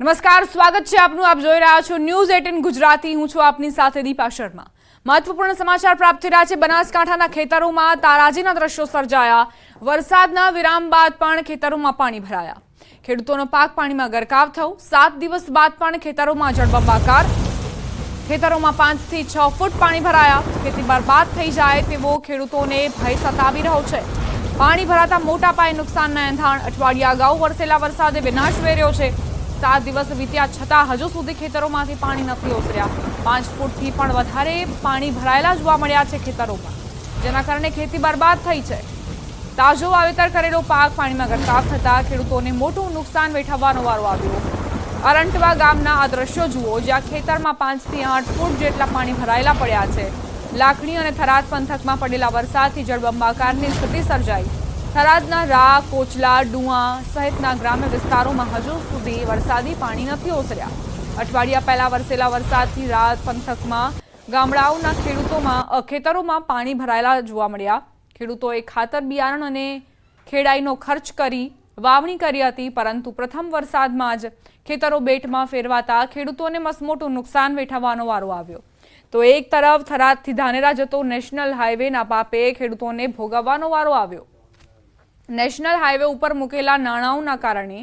નમસ્કાર, સ્વાગત છે આપનું. આપ જોઈ રહ્યા છો ન્યૂઝ 18 ગુજરાતી. હું છું આપની સાથે દીપા શર્મા. મહત્વપૂર્ણ સમાચાર પ્રાપ્ત થઈ રહ્યા છે. બનાસકાંઠાના ખેતરોમાં તારાજીના દ્રશ્યો સર્જાયા. વરસાદના વિરામ બાદ પણ ખેતરોમાં પાણી ભરાયા. ખેડૂતોનો પાક પાણીમાં ગરકાવ થયો. 7 દિવસ બાદ પણ ખેતરોમાં જળબંબાકાર. ખેતરોમાં 5 થી 6 ફૂટ પાણી ભરાયા. ખેતી બરબાદ થઈ જાય તેવો ખેડૂતોને ભય સતાવી રહ્યો છે. પાણી ભરાતા મોટા પાયે નુકસાનના એંધાણ. અઠવાડિયા અગાઉ વરસેલા વરસાદે વિનાશ વેર્યો છે. 7 દિવસ વીત્યા છતાં હજુ સુધી ખેતરોમાંથી પાણી નથી ઓસર્યા. 5 ફૂટથી પણ વધારે પાણી ભરાયેલા જોવા મળ્યા છે ખેતરોમાં, જેના કારણે ખેતી બરબાદ થઈ છે. તાજો વાવેતર કરેલો પાક પાણીમાં ગરકાવ થતા ખેડૂતોને મોટું નુકસાન વેઠવવાનો વારો આવ્યો. અરંટવા ગામના આ દ્રશ્યો જુઓ, જ્યાં ખેતરમાં 5 થી 8 ફૂટ જેટલા પાણી ભરાયેલા પડ્યા છે. લાખણી અને થરાદ પંથકમાં પડેલા વરસાદથી જળબંબાકારની સ્થિતિ સર્જાઈ. થરાદના રા, કોચલા, ડુઆ સહિતના ગ્રામ્ય વિસ્તારોમાં હજુ સુધી વરસાદી પાણી નથી ઓસર્યા. અઠવાડિયા પહેલા વરસેલા વરસાદથી રાત પંથકમાં ગામડાઓના ખેતરોમાં પાણી ભરાયેલા જોવા મળ્યા. ખેડૂતોએ ખાતર, બિયારણ અને ખેડાઈનો ખર્ચ કરી વાવણી કરી હતી, પરંતુ પ્રથમ વરસાદમાં જ ખેતરો બેટમાં ફેરવાતા ખેડૂતોને મસમોટું નુકસાન વેઠવવાનો વારો આવ્યો. તો એક તરફ થરાદથી ધાનેરા જતો નેશનલ હાઈવેના પાપે ખેડૂતોને ભોગવવાનો વારો આવ્યો. નેશનલ હાઈવે ઉપર મૂકેલા નાણાંઓના કારણે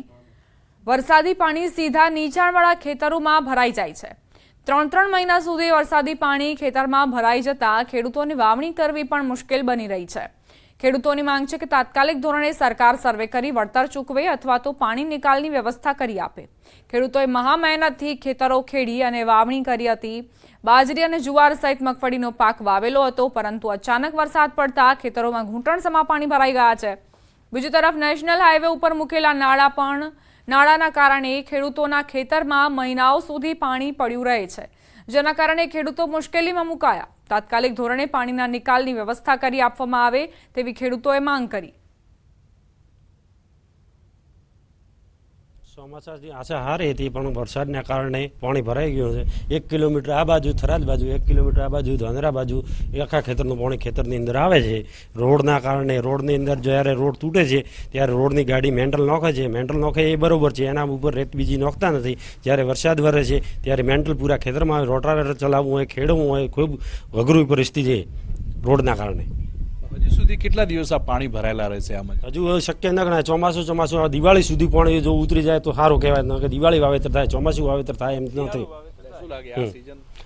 વરસાદી પાણી સીધા નીચાણવાળા ખેતરોમાં ભરાઈ જાય છે. 3 મહિના સુધી વરસાદી પાણી ખેતરમાં ભરાઈ જતા ખેડૂતોને વાવણી કરવી પણ મુશ્કેલ બની રહી છે. ખેડૂતોની માંગ છે કે તાત્કાલિક ધોરણે સરકાર સર્વે કરી વળતર ચૂકવે અથવા તો પાણી નિકાલની વ્યવસ્થા કરી આપે. ખેડૂતોએ મહા મહેનતથી ખેતરો ખેડી અને વાવણી કરી હતી. બાજરી અને જુવાર સહિત મગફળીનો પાક વાવેલો હતો, પરંતુ અચાનક વરસાદ પડતા ખેતરોમાં ઘૂંટણસમા પાણી ભરાઈ ગયા છે. બીજી તરફ નેશનલ હાઈવે ઉપર મૂકેલા નાળાના કારણે ખેડૂતોના ખેતરમાં મહિનાઓ સુધી પાણી પડ્યું રહે છે, જેના કારણે ખેડૂતો મુશ્કેલીમાં મુકાયા. તાત્કાલિક ધોરણે પાણીના નિકાલની વ્યવસ્થા કરી આપવામાં આવે તેવી ખેડૂતોએ માંગ કરી. ચોમાસાની આશા હારી હતી, પણ વરસાદના કારણે પાણી ભરાઈ ગયું છે. 1 કિલોમીટર આ બાજુ થરાદ બાજુ, 1 કિલોમીટર આ બાજુ ધાનેરા બાજુ આખા ખેતરનું પાણી ખેતરની અંદર આવે છે. રોડના કારણે રોડની અંદર જ્યારે રોડ તૂટે છે ત્યારે રોડની ગાડી મેન્ટલ નોખે છે. મેન્ટલ નોખે એ બરોબર છે, એના ઉપર રેત બીજી નોખતા નથી. જ્યારે વરસાદ વરે છે ત્યારે મેન્ટલ પૂરા ખેતરમાં આવે. રોટાવેટર ચલાવવું હોય, ખેડવું હોય, ખૂબ અઘરું પરિસ્થિતિ છે રોડના કારણે. હજી સુધી કેટલા દિવસ આ પાણી ભરાયેલા રહેશે? આમાં હજુ શક્ય ન ગણાય. ચોમાસું દિવાળી સુધી પાણી જો ઉતરી જાય તો સારું કહેવાય. કે દિવાળી વાવેતર થાય, ચોમાસું વાવેતર થાય એમ ન થાય.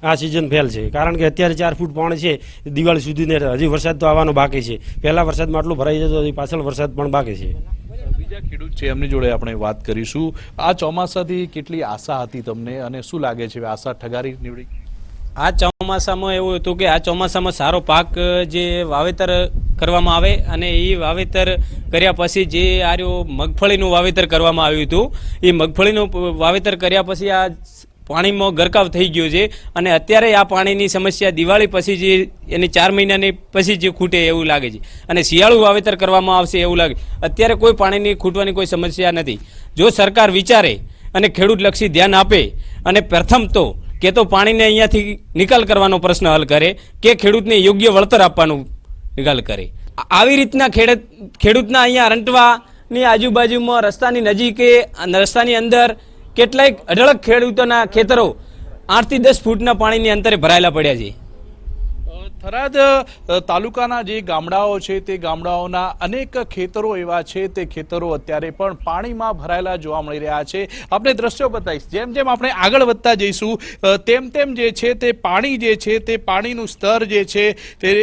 આ સિઝન ફેલ છે, કારણ કે અત્યારે 4 ફૂટ પાણી છે દિવાળી સુધી ને. હજી વરસાદ તો આવવાનો બાકી છે. પહેલા વરસાદમાં આટલું ભરાઈ જતો, પાછળ વરસાદ પણ બાકી છે. બીજા ખેડૂત છે, એમની જોડે આપણે વાત કરીશું. આ ચોમાસાથી કેટલી આશા હતી તમને અને શું લાગે છે આશા ઠગારી નીવડી? આ ચોમાસામાં એવું હતું કે આ ચોમાસામાં સારો પાક જે વાવેતર કરવામાં આવે, અને એ વાવેતર કર્યા પછી જે મગફળીનું વાવેતર કરવામાં આવ્યું હતું, એ મગફળીનું વાવેતર કર્યા પછી આ પાણીમાં ગરકાવ થઈ ગયો છે. અને અત્યારે આ પાણીની સમસ્યા દિવાળી પછી જે એની 4 મહિનાની પછી જે ખૂટે એવું લાગે છે, અને શિયાળુ વાવેતર કરવામાં આવશે એવું લાગે. અત્યારે કોઈ પાણીની ખૂટવાની કોઈ સમસ્યા નથી. જો સરકાર વિચારે અને ખેડૂતલક્ષી ધ્યાન આપે, અને પ્રથમ તો પાણીને અહીંયાથી નિકાલ કરવાનો પ્રશ્ન હલ કરે, કે ખેડૂતને યોગ્ય વળતર આપવાનું નિકાલ કરે. આવી રીતના ખેડૂતના અહીંયા અરંટવાની આજુબાજુમાં રસ્તાની નજીકે, રસ્તાની અંદર કેટલાક અઢળક ખેડૂતોના ખેતરો 8 થી 10 ફૂટના પાણીની અંતરે ભરાયેલા પડ્યા છે. થરાદ તાલુકાના જે ગામડાઓ છે તે ગામડાઓના અનેક ખેતરો એવા છે, તે ખેતરો અત્યારે પણ પાણીમાં ભરાયેલા જોવા મળી રહ્યા છે. આપણે દ્રશ્યો બતાવીશ. જેમ જેમ આપણે આગળ વધતા જઈશું તેમ તેમ જે છે તે પાણી જે છે તે પાણીનું સ્તર જે છે તે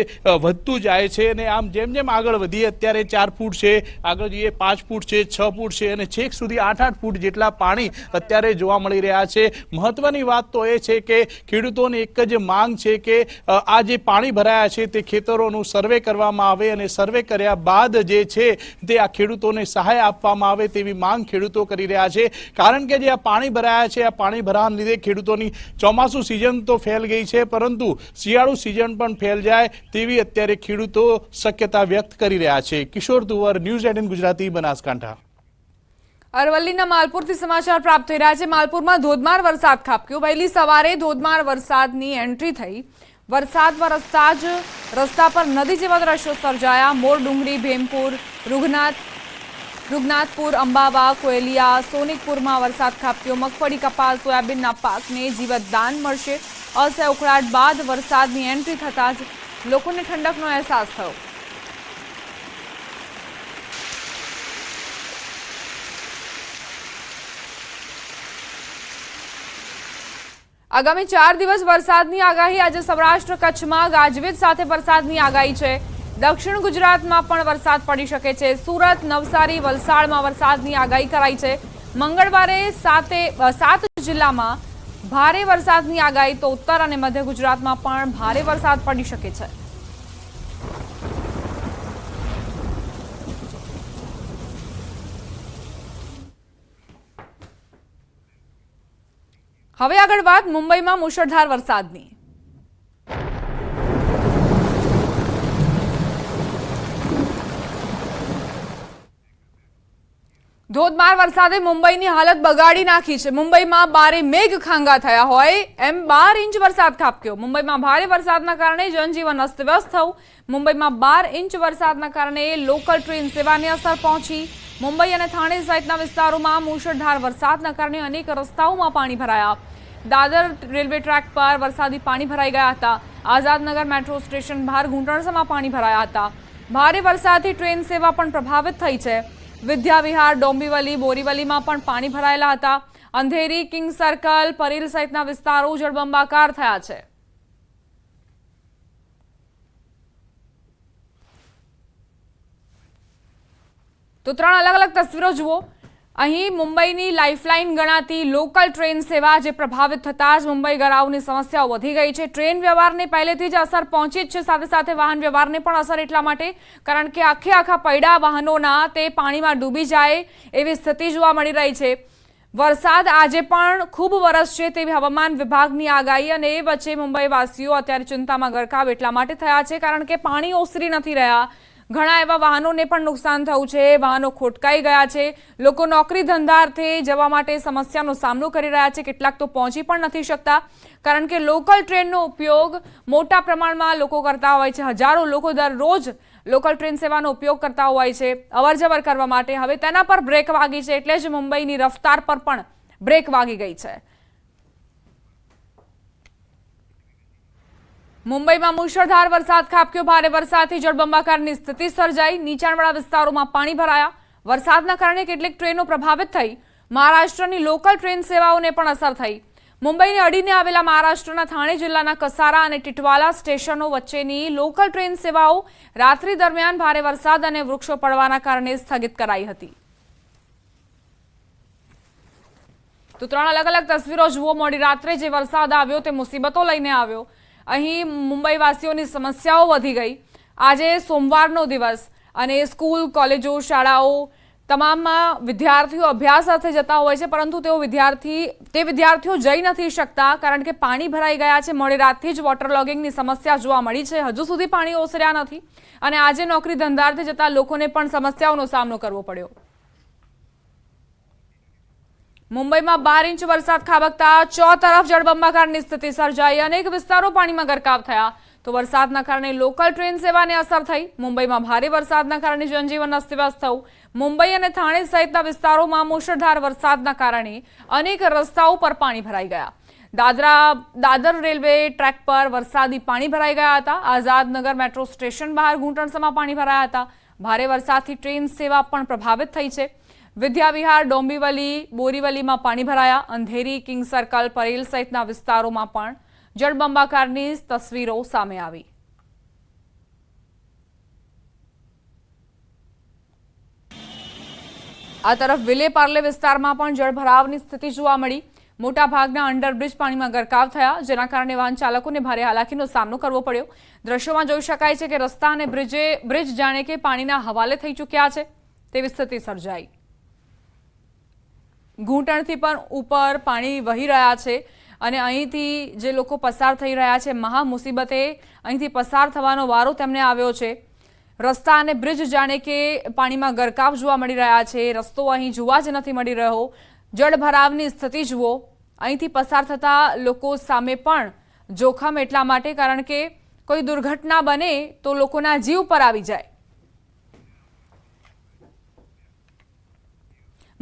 વધતું જાય છે. અને આમ જેમ જેમ આગળ વધીએ, અત્યારે 4 ફૂટ છે, આગળ જઈએ 5 ફૂટ છે, 6 ફૂટ છે, અને છેક સુધી 8-8 ફૂટ જેટલા પાણી અત્યારે જોવા મળી રહ્યા છે. મહત્વની વાત તો એ છે કે ખેડૂતોની એક જ માંગ છે કે આ જે પાણી ભરાયા છે તે ખેતરોનું સર્વે કરવામાં આવે, અને સર્વે કર્યા બાદ જે છે તે આ ખેડૂતોને સહાય આપવામાં આવે તેવી માંગ ખેડૂતો કરી રહ્યા છે. કારણ કે જે આ પાણી ભરાયા છે, આ પાણી ભરાવાના લીધે ખેડૂતોની ચોમાસું સિઝન તો ફેલ ગઈ છે, પરંતુ શિયાળુ સિઝન પણ ફેલ જાય તેવી અત્યારે ખેડૂતો શક્યતા વ્યક્ત કરી રહ્યા છે. કિશોર તુવર, ન્યૂઝ 18 ગુજરાતી, બનાસકાંઠા. અરવલ્લીના માલપુરથી સમાચાર પ્રાપ્ત થઈ રહ્યા છે. માલપુરમાં ધોધમાર વરસાદ ખાબક્યો. વહેલી સવારે ધોધમાર વરસાદની એન્ટ્રી થઈ. વરસાદ વરસતા જ રસ્તા પર નદી જેવા દ્રશ્યો સર્જાયા. મોર ડુંગરી, ભીમપુર, રૂગનાથ રૂગનાથપુર, અંબાવા, કોયલિયા, સોનિકપુરમાં વરસાદ ખાબક્યો. મગફળી, કપાસ, સોયાબીનના પાકને જીવતદાન મળશે. અસહ્ય ઉકળાટ બાદ વરસાદની એન્ટ્રી થતાં જ લોકોને ઠંડકનો અહેસાસ થયો. આગામી 4 દિવસ વરસાદની આગાહી. આજે સૌરાષ્ટ્ર કચ્છમાં ગાજવીજ સાથે વરસાદની આગાહી છે. દક્ષિણ ગુજરાતમાં પણ વરસાદ પડી શકે છે. સુરત, નવસારી, વલસાડમાં વરસાદની આગાહી કરાઈ છે. મંગળવારે 7 જિલ્લામાં ભારે વરસાદની આગાહી, તો ઉત્તર અને મધ્ય ગુજરાતમાં પણ ભારે વરસાદ પડી શકે છે. હવે આગળ વાત મુંબઈમાં મુશળધાર વરસાદની. ધોધમાર વરસાદે મુંબઈની હાલત બગાડી નાખી છે. મુંબઈમાં બારે મેઘ ખાંગા થયા હોય એમ 12 ઇંચ વરસાદ ખાબક્યો. મુંબઈમાં ભારે વરસાદના કારણે જનજીવન અસ્તવ્યસ્ત થયું. મુંબઈમાં 12 ઇંચ વરસાદના કારણે લોકલ ટ્રેન સેવાને અસર પહોંચી. મુંબઈ અને થાણે સહિતના વિસ્તારોમાં મુશળધાર વરસાદના કારણે અનેક રસ્તાઓમાં પાણી ભરાયા. દાદર રેલવે ટ્રેક પર વરસાદી પાણી ભરાઈ ગયા હતા. આઝાદનગર મેટ્રો સ્ટેશન બહાર ઘૂંટણસમાં પાણી ભરાયા હતા. ભારે વરસાદથી ટ્રેન સેવા પણ પ્રભાવિત થઈ છે. વિદ્યાવિહાર, ડોંબિવલી, બોરીવલીમાં પણ પાણી ભરાયેલા હતા. અંધેરી, કિંગ સર્કલ, પરેલ સહિતના વિસ્તારો જળબંબાકાર થયા છે. તો 3 અલગ અલગ તસવીરો જુઓ. અહીં મુંબઈની લાઇફલાઇન ગણાતી લોકલ ટ્રેન સેવા જે પ્રભાવિત થતા જ મુંબઈ ગરાવની સમસ્યાઓ વધી ગઈ છે. ટ્રેન વ્યવહારને પહેલેથી જ અસર પહોંચી જ છે, સાથે સાથે વાહન વ્યવહારને પણ અસર એટલા માટે કારણ કે આખા પૈડા વાહનોના તે પાણીમાં ડૂબી જાય એવી સ્થિતિ જોવા મળી રહી છે. વરસાદ આજે પણ ખૂબ વરસશે તેવી હવામાન વિભાગની આગાહી, અને એ વચ્ચે મુંબઈવાસીઓ અત્યારે ચિંતામાં ગરકાવ એટલા માટે થયા છે કારણ કે પાણી ઓસરી નથી રહ્યા. ઘણા એવા વાહનોને પણ નુકસાન થયું છે. વાહનો ખોટકાઈ ગયા છે. લોકો નોકરી ધંધાર્થે જવા માટે સમસ્યાનો સામનો કરી રહ્યા છે. કેટલાક તો પહોંચી પણ નથી શકતા કારણ કે લોકલ ટ્રેનનો ઉપયોગ મોટા પ્રમાણમાં લોકો કરતા હોય છે. હજારો લોકો દરરોજ લોકલ ટ્રેન સેવાનો ઉપયોગ કરતા હોય છે અવરજવર કરવા માટે. હવે તેના પર બ્રેક વાગી છે, એટલે જ મુંબઈની રફતાર પર પણ બ્રેક વાગી ગઈ છે. મુંબઈમાં મુશળધાર વરસાદ ખાબક્યો. ભારે વરસાદથી જળબંબાકારની સ્થિતિ સર્જાઈ. નીચાણવાળા વિસ્તારોમાં પાણી ભરાયા. વરસાદના કારણે કેટલીક ટ્રેનો પ્રભાવિત થઈ. મહારાષ્ટ્રની લોકલ ટ્રેન સેવાઓને પણ અસર થઈ. મુંબઈને અડીને આવેલા મહારાષ્ટ્રના થાણે જિલ્લાના કસારા અને ટિટવાલા સ્ટેશનો વચ્ચેની લોકલ ટ્રેન સેવાઓ રાત્રિ દરમિયાન ભારે વરસાદ અને વૃક્ષો પડવાના કારણે સ્થગિત કરાઈ હતી. તો 3 અલગ અલગ તસવીરો જુઓ. મોડી રાત્રે જે વરસાદ આવ્યો તે મુસીબતો લઈને આવ્યો. અહીં મુંબઈવાસીઓની સમસ્યાઓ વધી ગઈ. આજે સોમવારનો દિવસ અને સ્કૂલ, કોલેજો, શાળાઓ તમામમાં વિદ્યાર્થીઓ અભ્યાસ અર્થે જતા હોય છે, પરંતુ તે વિદ્યાર્થીઓ જઈ નથી શકતા કારણ કે પાણી ભરાઈ ગયા છે. મોડી રાતથી જ વોટરલોગિંગની સમસ્યા જોવા મળી છે. હજુ સુધી પાણી ઓસર્યા નથી અને આજે નોકરી ધંધાર્થે જતા લોકોને પણ સમસ્યાઓનો સામનો કરવો પડ્યો. મુંબઈમાં 12 ઇંચ વરસાદ ખાબકતા ચોતરફ જળબંબાકારની સ્થિતિ સર્જાઈ. અનેક વિસ્તારો પાણીમાં ગરકાવ થયા. તો વરસાદના કારણે લોકલ ટ્રેન સેવાને અસર થઈ. મુંબઈમાં ભારે વરસાદના કારણે જનજીવન અસ્તવ્યસ્ત થયું. મુંબઈ અને થાણે સહિતના વિસ્તારોમાં મુશળધાર વરસાદના કારણે અનેક રસ્તાઓ પર પાણી ભરાઈ ગયા. દાદર રેલવે ટ્રેક પર વરસાદી પાણી ભરાઈ ગયા હતા. આઝાદનગર મેટ્રો સ્ટેશન બહાર ઘૂંટણસમાં પાણી ભરાયા હતા. ભારે વરસાદથી ટ્રેન સેવા પણ પ્રભાવિત થઈ છે. વિદ્યાવિહાર, ડોંબિવલી, બોરીવલીમાં પાણી ભરાયા. અંધેરી, કિંગ સર્કલ, પરેલ સહિતના વિસ્તારોમાં પણ જળબંબાકારની તસવીરો સામે આવી. આ તરફ વિલે પાર્લે વિસ્તારમાં પણ જળભરાવની સ્થિતિ જોવા મળી. મોટાભાગના અંડરબ્રિજ પાણીમાં ગરકાવ થયા, જેના કારણે વાહન ચાલકોને ભારે હાલાકીનો સામનો કરવો પડ્યો. દ્રશ્યોમાં જોઈ શકાય છે કે રસ્તા અને બ્રિજ જાણે કે પાણીના હવાલે થઈ ચૂક્યા છે તેવી સ્થિતિ સર્જાઈ. ઘૂંટણથી પણ ઉપર પાણી વહી રહ્યા છે અને અહીંથી જે લોકો પસાર થઈ રહ્યા છે મહા મુસીબતે અહીંથી પસાર થવાનો વારો તેમને આવ્યો છે. રસ્તા અને બ્રિજ જાણે કે પાણીમાં ગરકાવ જોવા મળી રહ્યા છે. રસ્તો અહીં જોવા જ નથી મળી રહ્યો. જળભરાવની સ્થિતિ જુઓ. અહીંથી પસાર થતા લોકો સામે પણ જોખમ એટલા માટે કારણ કે કોઈ દુર્ઘટના બને તો લોકોના જીવ પર આવી જાય.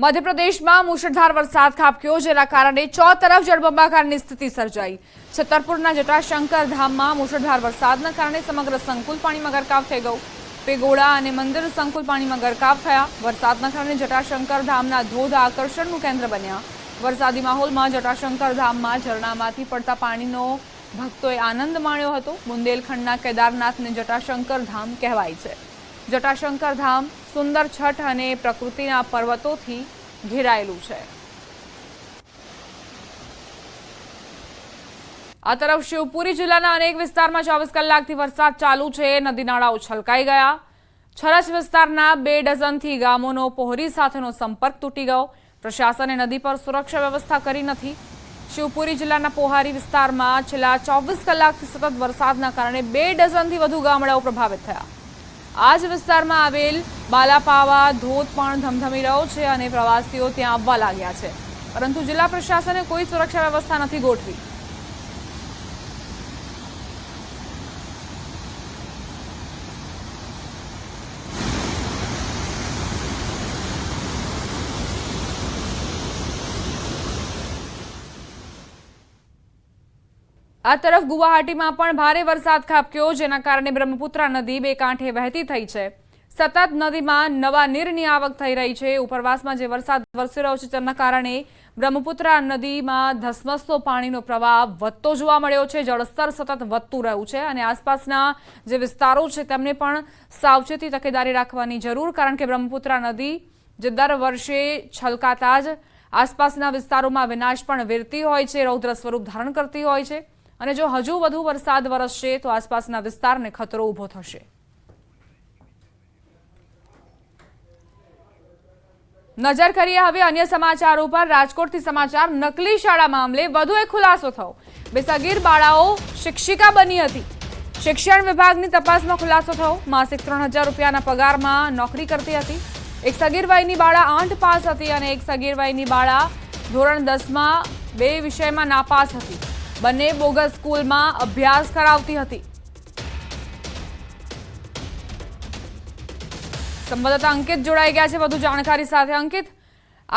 મધ્યપ્રદેશમાં મુશળધાર વરસાદ ખાબક્યો, જેના કારણે ચોતરફ જળબંબાકારની સ્થિતિ સર્જાઈ। છતરપુરના જટાશંકર ધામમાં મુશળધાર વરસાદના કારણે સમગ્ર સંકુલ પાણીમાં ગરકાવ થઈ ગયું। પેગોડા અને મંદિર સંકુલ પાણીમાં ગરકાવ થયા। વરસાદના કારણે જટાશંકર ધામના ધોધ આકર્ષણનું કેન્દ્ર બન્યા। વરસાદી માહોલમાં જટાશંકર ધામમાં ઝરણામાંથી પડતા પાણીનો ભક્તોએ આનંદ માણ્યો હતો। બુંદેલખંડના કેદારનાથને જટાશંકર ધામ કહેવાય છે। જટાશંકર ધામ સુંદર છઠ અને પ્રકૃતિના પર્વતોથી ઘેરાયેલું છે। આ તરફ શિવપુરી જિલ્લાના અનેક વિસ્તારમાં 24 કલાકથી વરસાદ ચાલુ છે। નદી નાળાઓ છલકાઈ ગયા। છરછ વિસ્તારના 2 ડઝનથી ગામોનો પહોરી સાથેનો સંપર્ક તૂટી ગયો। પ્રશાસને નદી પર સુરક્ષા વ્યવસ્થા કરી નથી। શિવપુરી જિલ્લાના પોહારી વિસ્તારમાં છેલ્લા 24 કલાકથી સતત વરસાદના કારણે 2 ડઝનથી વધુ ગામડાઓ પ્રભાવિત થયા। આ જ વિસ્તારમાં આવેલ બાલાપાવા ધોધ પણ ધમધમી રહ્યો છે અને પ્રવાસીઓ ત્યાં આવવા લાગ્યા છે, પરંતુ જિલ્લા પ્રશાસને કોઈ સુરક્ષા વ્યવસ્થા નથી ગોઠવી। આ તરફ ગુવાહાટીમાં પણ ભારે વરસાદ ખાબક્યો, જેના કારણે બ્રહ્મપુત્રા નદી 2 કાંઠે વહેતી થઈ છે। સતત નદીમાં નવા નીરની આવક થઈ રહી છે। ઉપરવાસમાં જે વરસાદ વરસી રહ્યો છે તેના કારણે બ્રહ્મપુત્રા નદીમાં ધસમસતો પાણીનો પ્રવાહ વધતો જોવા મળ્યો છે। જળસ્તર સતત વધતું રહ્યું છે અને આસપાસના જે વિસ્તારો છે તેમને પણ સાવચેતી તકેદારી રાખવાની જરૂર, કારણ કે બ્રહ્મપુત્રા નદી જે દર વર્ષે છલકાતા જ આસપાસના વિસ્તારોમાં વિનાશ પણ વેરતી હોય છે, રૌદ્ર સ્વરૂપ ધારણ કરતી હોય છે અને જો હજુ વધુ વરસાદ વરસશે તો આસપાસના વિસ્તારને ખતરો ઊભો થશે। નજર કરીએ હવે અન્ય સમાચારો પર। રાજકોટથી સમાચાર। નકલી શાળા મામલે વધુ એક ખુલાસો થયો। 2 સગીર બાળાઓ શિક્ષિકા બની હતી। શિક્ષણ વિભાગની તપાસમાં ખુલાસો થયો। માસિક 3000 રૂપિયાના પગારમાં નોકરી કરતી હતી। એક સગીર વયની બાળા 8 પાસ હતી અને એક સગીર વયની બાળા ધોરણ 10માં 2 વિષયમાં નાપાસ હતી। બંને બોગસ સ્કૂલમાં અભ્યાસ કરાવતી હતી। સંવાદદાતા અંકિત જોડાઈ ગયા છે વધુ જાણકારી સાથે। અંકિત,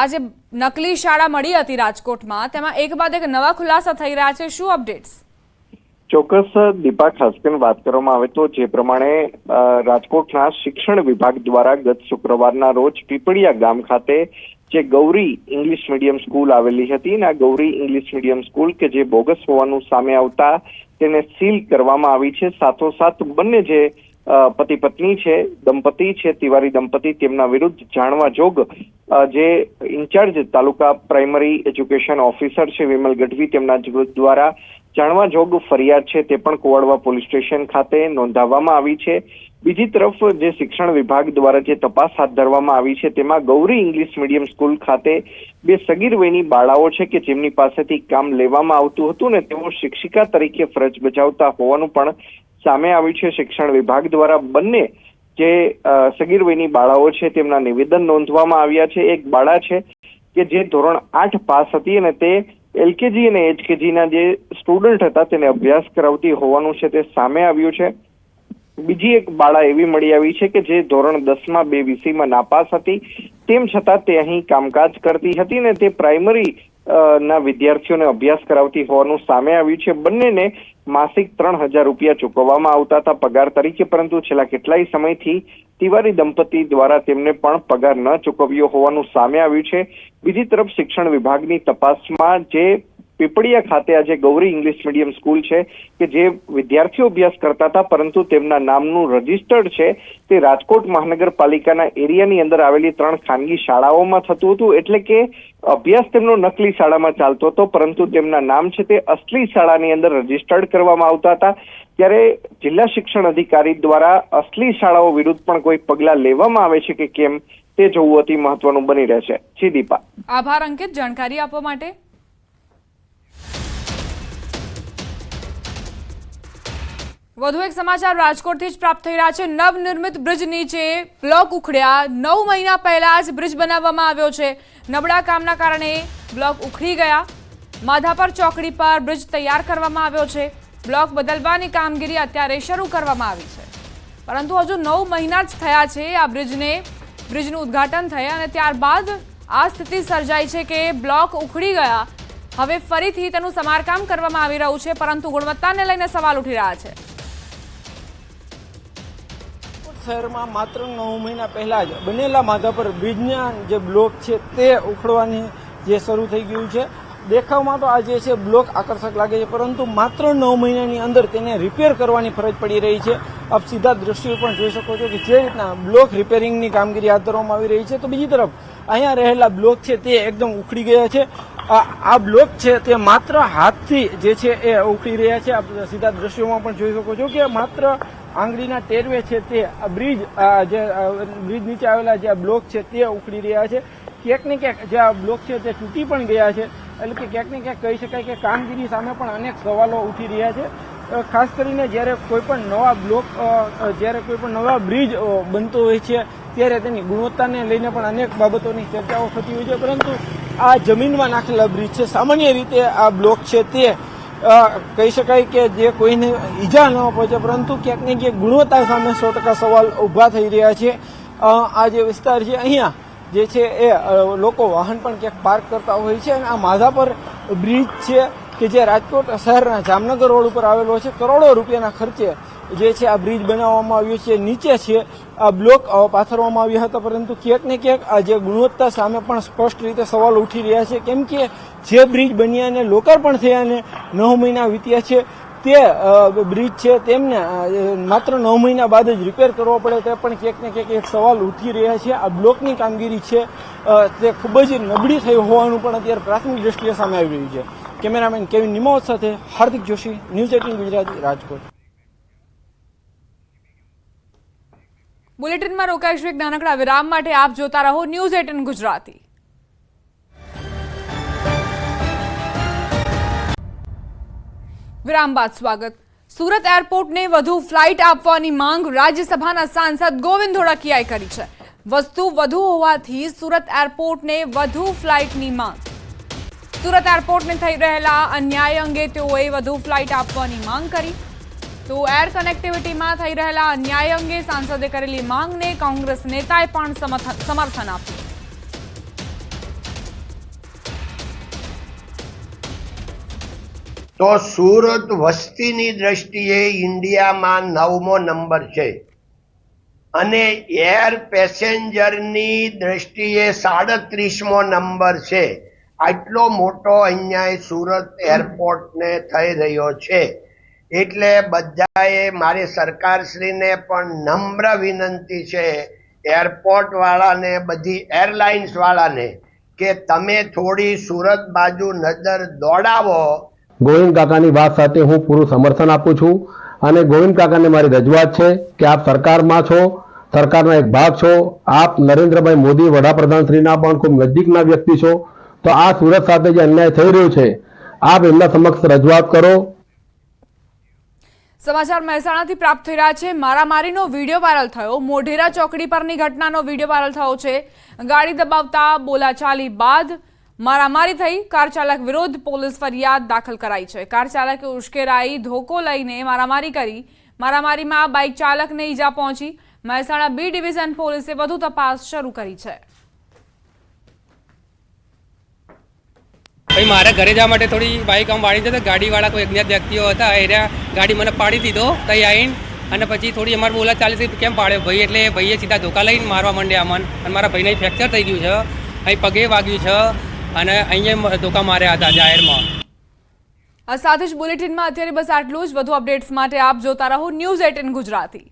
આજે નકલી શાળા મળી હતી રાજકોટમાં, તેમાં એક બાદ એક નવા ખુલાસા થઈ રહ્યા છે, શું અપડેટ્સ? ચોક્કસ દીપા, ખાસ કરીને વાત કરવામાં આવે તો જે પ્રમાણે રાજકોટના શિક્ષણ વિભાગ દ્વારા ગત શુક્રવારના રોજ પીપળિયા ગામ ખાતે જે ગૌરી ઇંગ્લિશ મીડિયમ સ્કૂલ આવેલી હતી ને આ ગૌરી ઇંગ્લિશ મીડિયમ સ્કૂલ કે જે બોગસ હોવાનું સામે આવતા તેને સીલ કરવામાં આવી છે। સાથોસાથ બંને જે પતિ પત્ની છે, દંપતી છે, તિવારી દંપતી, તેમના વિરુદ્ધ જાણવા જોગ જે ઇન્ચાર્જ તાલુકા પ્રાઇમરી એજ્યુકેશન ઓફિસર છે વિમલ ગઢવી, તેમના દ્વારા જાણવા જોગ ફરિયાદ છે તે પણ કુવાડવા પોલીસ સ્ટેશન ખાતે નોંધાવવામાં આવી છે। બીજી તરફ જે શિક્ષણ વિભાગ દ્વારા જે તપાસ હાથ ધરવામાં આવી છે તેમાં ગૌરી ઇંગ્લિશ મીડિયમ સ્કૂલ ખાતે 2 સગીર વયની બાળાઓ છે કે જેમની પાસેથી કામ લેવામાં આવતું હતું ને તેઓ શિક્ષિકા તરીકે ફરજ બજાવતા હોવાનું પણ સામે આવ્યું છે। શિક્ષણ વિભાગ દ્વારા બંને જે સગીર વયની બાળાઓ છે તેમના નિવેદન નોંધવામાં આવ્યા છે। એક બાળા છે કે જે ધોરણ 8 પાસ હતી અને તે એલકેજી અને એચકેજીના જે સ્ટુડન્ટ હતા તેને અભ્યાસ કરાવતી હોવાનું છે તે સામે આવ્યું છે। બીજી એક બાળા એવી મળી આવી છે કે જે ધોરણ 10માં 2 વિષયમાં નાપાસ હતી, તેમ છતાં તે અહીં કામકાજ કરતી હતી ને તે પ્રાઇમરી ના વિદ્યાર્થીઓને અભ્યાસ કરાવતી હોવાનું સામે આવ્યું છે। બંનેને માસિક 3000 રૂપિયા ચૂકવવામાં આવતા હતા પગાર તરીકે, પરંતુ છેલ્લા કેટલાય સમયથી તિવારી દંપતી દ્વારા તેમને પણ પગાર ન ચૂકવ્યો હોવાનું સામે આવ્યું છે। બીજી તરફ શિક્ષણ વિભાગની તપાસમાં જે પીપળિયા ખાતે આજે ગૌરી ઇંગ્લિશ મીડિયમ સ્કૂલ છે કે જે વિદ્યાર્થીઓ અભ્યાસ કરતા હતા પરંતુ તેમના નામનું રજીસ્ટર્ડ છે તે રાજકોટ મહાનગરપાલિકાના એરિયાની અંદર આવેલી 3 ખાનગી શાળાઓમાં થતું હતું, એટલે કે અભ્યાસ તેમનો નકલી શાળામાં ચાલતો હતો પરંતુ તેમના નામ છે તે અસલી શાળાની અંદર રજીસ્ટર્ડ કરવામાં આવતા હતા। ત્યારે જિલ્લા શિક્ષણ અધિકારી દ્વારા અસલી શાળાઓ વિરુદ્ધ પણ કોઈ પગલાં લેવામાં આવે છે કે કેમ તે જોવું અતિ મહત્વનું બની રહેશે। જી દીપા, આભાર અંકિત જાણકારી આપવા માટે। વધુ એક સમાચાર રાજકોટથી જ પ્રાપ્ત થઈ રહ્યા છે। નવનિર્મિત બ્રિજ નીચે બ્લોક ઉખડ્યા। 9 મહિના પહેલા જ બ્રિજ બનાવવામાં આવ્યો છે, નબળા કામના કારણે બ્લોક ઉખડી ગયા। માધાપર ચોકડી પર બ્રિજ તૈયાર કરવામાં આવ્યો છે। બ્લોક બદલવાની કામગીરી અત્યારે શરૂ કરવામાં આવી છે, પરંતુ હજુ 9 મહિના જ થયા છે આ બ્રિજનું ઉદ્ઘાટન થયા અને ત્યારબાદ આ સ્થિતિ સર્જાઈ છે કે બ્લોક ઉખડી ગયા. હવે ફરીથી તેનું સમારકામ કરવામાં આવી રહ્યું છે, પરંતુ ગુણવત્તાને લઈને સવાલ ઉઠી રહ્યા છે. શહેરમાં માત્ર 9 મહિના પહેલા જ બનેલા માધાપર બ્રિજના જે બ્લોક છે તે ઉખડવાની જે શરૂ થઈ ગયું છે. દેખાવમાં તો આ જે છે બ્લોક આકર્ષક લાગે છે, પરંતુ માત્ર 9 મહિનાની અંદર તેને રિપેર કરવાની ફરજ પડી રહી છે. આપ સીધા દ્રશ્યો પણ જોઈ શકો છો કે જે રીતના બ્લોક રિપેરિંગની કામગીરી હાથ ધરવામાં આવી રહી છે, તો બીજી તરફ અહીંયા રહેલા બ્લોક છે તે એકદમ ઉખડી ગયા છે. આ બ્લોક છે તે માત્ર હાથથી જે છે એ ઉખડી રહ્યા છે. આપ સીધા દ્રશ્યોમાં પણ જોઈ શકો છો કે માત્ર આંગળીના ટેરવે છે તે બ્રિજ નીચે આવેલા જે બ્લોક છે તે ઉખડી રહ્યા છે. ક્યાંક ને ક્યાંક જે આ બ્લોક છે તે તૂટી પણ ગયા છે. એટલે કે ક્યાંક ને ક્યાંક કહી શકાય કે કામગીરી સામે પણ અનેક સવાલો ઉઠી રહ્યા છે. ખાસ કરીને જ્યારે કોઈ પણ નવા બ્લોક જ્યારે કોઈ પણ નવા બ્રિજ બનતો હોય છે ત્યારે તેની ગુણવત્તાને લઈને પણ અનેક બાબતોની ચર્ચાઓ થતી હોય છે, પરંતુ આ જમીનમાં નાખેલા બ્રિજ છે, સામાન્ય રીતે આ બ્લોક છે તે કહી શકાય કે જે કોઈને ઈજા ન પહોંચે, પરંતુ ક્યાંક ને ક્યાંક ગુણવત્તા સામે 100% સવાલ ઊભા થઈ રહ્યા છે. આ જે વિસ્તાર છે અહીંયા જે છે એ લોકો વાહન પણ ક્યાંક પાર્ક કરતા હોય છે. અને આ માધાપર બ્રિજ છે કે જે રાજકોટ શહેરના જામનગર રોડ ઉપર આવેલો છે. કરોડો રૂપિયાના ખર્ચે જે છે આ બ્રિજ બનાવવામાં આવ્યો છે. નીચે છે આ બ્લોક પાથરવામાં આવ્યા હતા, પરંતુ ક્યાંક ને ક્યાંક આ જે ગુણવત્તા સામે પણ સ્પષ્ટ રીતે સવાલ ઉઠી રહ્યા છે, કેમ કે જે બ્રિજ બન્યા અને લોકાર્પણ થયાને 9 મહિના વીત્યા છે, તે બ્રિજ છે તેમને માત્ર 9 મહિના બાદ જ રિપેર કરવો પડે તે પણ ક્યાંક ને ક્યાંક એક સવાલ ઉઠી રહ્યા છે. આ બ્લોકની કામગીરી છે તે ખૂબ જ નબળી થઈ હોવાનું પણ અત્યારે પ્રાથમિક દ્રષ્ટિએ સામે આવી રહ્યું છે. કેમેરામેન કેવિન નિમાવત સાથે હાર્દિક જોશી, ન્યૂઝ 18 ગુજરાતી, રાજકોટ. બુલેટિનમાં રોકાઈશું એક નાનકડા વિરામ માટે. આપ જોતા રહો ન્યૂઝ 18 ગુજરાતી. વિરામ બાદ સ્વાગત. સુરત એરપોર્ટને વધુ ફ્લાઇટ આપવાની માંગ રાજ્યસભાના સાંસદ ગોવિંદ ધોળકિયાએ કરી છે. વસ્તુ વધુ હોવાથી સુરત એરપોર્ટને વધુ ફ્લાઇટની માંગ. સુરત એરપોર્ટને થઈ રહેલા અન્યાય અંગે તેઓએ વધુ ફ્લાઇટ આપવાની માંગ કરી. તો એર કનેક્ટિવિટીમાં થઈ રહેલા અન્યાય અંગે સાંસદે કરેલી માંગને કોંગ્રેસ નેતાએ પણ સમર્થન આપ્યું. તો સુરત વસ્તીની દ્રષ્ટિએ ઇન્ડિયામાં 9મો નંબર છે અને એર પેસેન્જરની દ્રષ્ટિએ 37મો નંબર છે. આટલો મોટો અન્યાય સુરત એરપોર્ટને થઈ રહ્યો છે. એટલે બધાએ મારી સરકારશ્રીને પણ નમ્ર વિનંતી છે, એરપોર્ટ વાળાને, બધી એરલાઇન્સ વાળાને, કે તમે થોડી સુરત બાજુ નજર દોડાવો. ગોવિંદ કાકાની વાત સાથે હું પૂરું સમર્થન આપું છું અને ગોવિંદ કાકાને મારી રજૂઆત છે કે આપ સરકારમાં છો, સરકારના એક ભાગ છો, આપ નરેન્દ્રભાઈ મોદી વડાપ્રધાન શ્રીના પણ ખૂબ નજીકના વ્યક્તિ છો, તો આ સુરત સાથે જે અન્યાય થઈ રહ્યો છે આપ એમના સમક્ષ રજૂઆત કરો. સમાચાર મહેસાણાથી પ્રાપ્ત થઈ રહ્યા છે. મારામારીનો વિડીયો વાયરલ થયો. મોઢેરા ચોકડી પરની ઘટનાનો વિડીયો વાયરલ થયો છે. ગાડી દબાવતા બોલાચાલી બાદ મારામારી થઈ. કાર ચાલક વિરુદ્ધ પોલીસ ફરિયાદ દાખલ કરાઈ છે. કાર ચાલકે ઉશ્કેરાઈ ધોકો લઈને મારામારી કરી. મારામારીમાં બાઇક ચાલકને ઈજા પહોંચી. મહેસાણા બી ડિવિઝન પોલીસે વધુ તપાસ શરૂ કરી છે. ભાઈ મારા ઘરે જવા માટે થોડી બાઇક આમ વાળી જતા, ગાડીવાળા કોઈ અજ્ઞાત વ્યક્તિઓ હતા, એ ગાડી મને પાડી દીધો ત્યાં આવીને, અને પછી થોડી અમારે બોલા ચાલી કેમ પાડ્યો ભાઈ, એટલે ભાઈએ સીધા ધોકા લઈને મારવા માંડ્યા અમને, અને મારા ભાઈને ફ્રેક્ચર થઈ ગયું છે, અહીં પગે વાગ્યું છે અને અહીંયા ધોકા માર્યા હતા જાહેરમાં. આ સાથે જ બુલેટિનમાં અત્યારે બસ આટલું જ. વધુ અપડેટ્સ માટે આપ જોતા રહો ન્યૂઝ 18 ગુજરાતી.